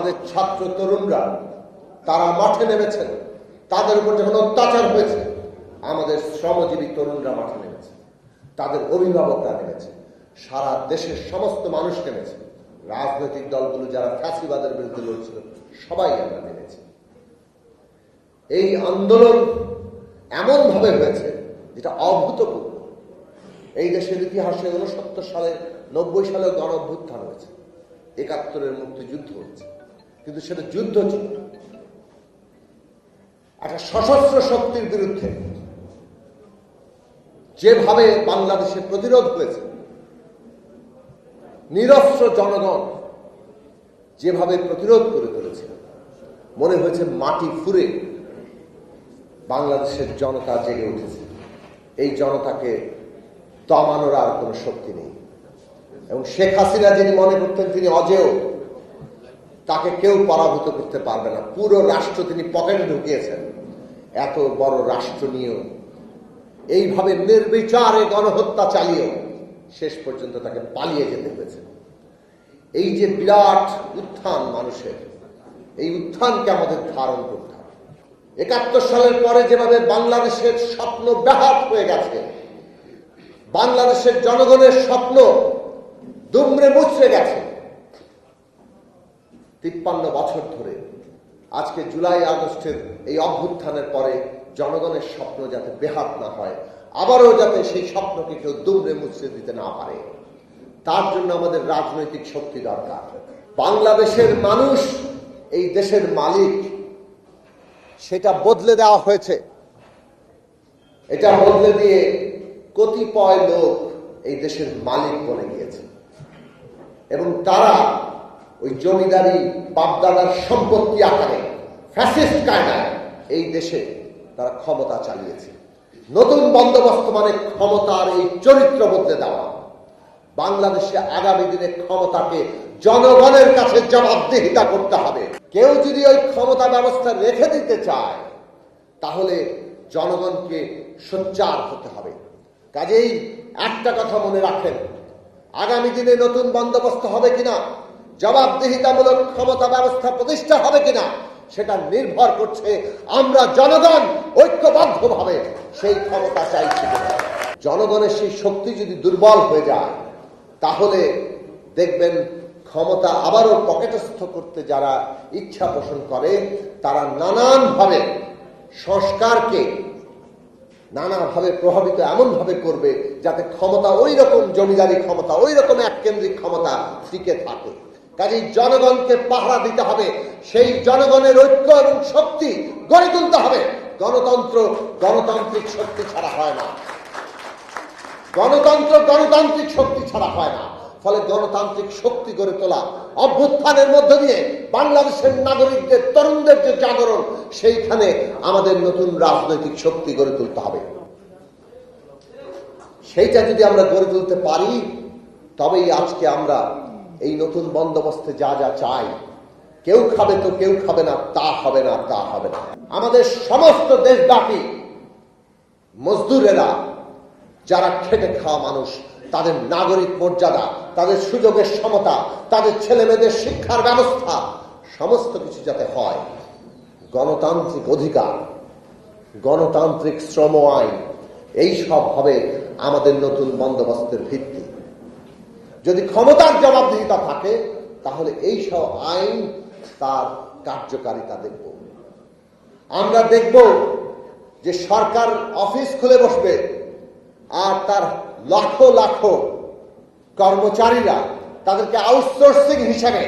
আমাদের ছাত্র তরুণরা তারা মাঠে নেমেছেন, তাদের উপর যখন অত্যাচার হয়েছে আমাদের শ্রমজীবী তরুণরা মাঠে নেমেছে, তাদের অভিভাবকরা নেমেছে, সারা দেশের সমস্ত মানুষ নেমেছে, রাজনৈতিক দলগুলো যারা ফ্যাসিবাদের বিরুদ্ধে লড়ছিল সবাই আমরা নেমেছি। এই আন্দোলন এমন ভাবে হয়েছে যেটা অভূতপূর্ব। এই দেশের ইতিহাসে 69 সালে 90 সালে গণ অভ্যুত্থান হয়েছে, 71-এর মুক্তিযুদ্ধ হয়েছে, কিন্তু সেটা যুদ্ধ ছিল একটা সশস্ত্র শক্তির বিরুদ্ধে। যেভাবে বাংলাদেশে প্রতিরোধ হয়েছে, নিরস্ত্র জনগণ যেভাবে প্রতিরোধ করে তুলেছে, মনে হয়েছে মাটি ফুঁড়ে বাংলাদেশের জনতা জেগে উঠেছে। এই জনতাকে দমানোর আর কোনো শক্তি নেই। এবং শেখ হাসিনা যিনি মনে করতেন তিনি অজেয়, তাকে কেউ পরাভূত করতে পারবে না। পুরো রাষ্ট্র তিনি পকেটে ঢুকিয়েছেন। এত বড় রাষ্ট্র নিয়েও এইভাবে নির্বিচারে গণহত্যা চালিয়েও শেষ পর্যন্ত তাকে পালিয়ে যেতে হয়েছে। এই যে বিরাট উত্থান মানুষের, এই উত্থানকে আমাদের ধারণ করতে হবে। 71 সালের পরে যেভাবে বাংলাদেশের স্বপ্ন ব্যাহত হয়ে গেছে, বাংলাদেশের জনগণের স্বপ্ন দুমড়ে মুচড়ে গেছে 53 বছর ধরে। আজকে জুলাই আগস্টের এই অভ্যুত্থানের পরে জনগণের স্বপ্ন যাতে বেহাত না হয়, আবারও যাতে সেই স্বপ্নকে কেউ দুমড়ে মুচড়ে দিতে না পারে, তার জন্য আমাদের রাজনৈতিক শক্তি দরকার। বাংলাদেশের মানুষ এই দেশের মালিক, সেটা বদলে দেওয়া হয়েছে। এটা বদলে দিয়ে কতিপয় লোক এই দেশের মালিক বনে গিয়েছে এবং তারা ওই জমিদারি বাপদাদার সম্পত্তি আকারে ফ্যাসিস্ট কায়দায় এই দেশে তারা ক্ষমতা চালিয়েছে। নতুন বন্দোবস্ত মানে ক্ষমতার এই চরিত্র বদলে দেওয়া। বাংলাদেশে আগামী দিনে ক্ষমতাকে জনগণের কাছে জবাবদিহিতা করতে হবে। কেউ যদি ওই ক্ষমতা ব্যবস্থা রেখে দিতে চায় তাহলে জনগণকে সোচ্চার হতে হবে। কাজেই একটা কথা মনে রাখেন, আগামী দিনে নতুন বন্দোবস্ত হবে কিনা, জবাবদিহিতামূলক ক্ষমতা ব্যবস্থা প্রতিষ্ঠা হবে কিনা, সেটা নির্ভর করছে আমরা জনগণ ঐক্যবদ্ধভাবে সেই ক্ষমতা চাইছি কিনা। জনগণের সেই শক্তি যদি দুর্বল হয়ে যায় তাহলে দেখবেন ক্ষমতা আবারও পকেটস্থ করতে যারা ইচ্ছা পোষণ করে তারা নানানভাবে সংস্কারকে নানাভাবে প্রভাবিত এমনভাবে করবে যাতে ক্ষমতা ওই রকম জমিদারি ক্ষমতা, ওই রকম এককেন্দ্রিক ক্ষমতা টিকে থাকে। কাজেই জনগণকে পাহারা দিতে হবে, সেই জনগণের ঐক্য এবং শক্তি গড়ে তুলতে হবে। গণতন্ত্র গণতান্ত্রিক শক্তি ছাড়া হয় না, গণতন্ত্র গণতান্ত্রিক শক্তি ছাড়া হয় না। ফলে গণতান্ত্রিক শক্তি গড়ে তোলা, অভ্যুত্থানের মধ্য দিয়ে বাংলাদেশের নাগরিকদের, তরুণদের যে জাগরণ, সেইখানে আমাদের নতুন রাজনৈতিক শক্তি গড়ে তুলতে হবে। সেইটা যদি আমরা গড়ে তুলতে পারি তবেই আজকে আমরা এই নতুন বন্দোবস্তে যা যা চাই, কেউ খাবে তো কেউ খাবে না, তা হবে না, তা হবে না। আমাদের সমস্ত দেশব্যাপী মজদুরেরা, যারা খেটে খাওয়া মানুষ, তাদের নাগরিক মর্যাদা, তাদের সুযোগের সমতা, তাদের ছেলে মেয়েদের শিক্ষার ব্যবস্থা, সমস্ত কিছু যাতে হয়, গণতান্ত্রিক অধিকার, গণতান্ত্রিক শ্রম আইন, এই সব হবে আমাদের নতুন বন্দোবস্তের ভিত্তি। যদি ক্ষমতার জবাবদিহিতা থাকে তাহলে এই সব আইন তার কার্যকারিতা দেখব। আমরা দেখব যে সরকার অফিস খুলে বসবে আর তার লাখো লাখো কর্মচারীরা তাদেরকে আউটসোর্সিং হিসাবে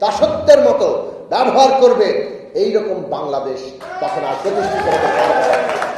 দাসত্বের মতো ব্যবহার করবে। এইরকম বাংলাদেশ তখন আর প্রতিষ্ঠিত হতে পারবে না।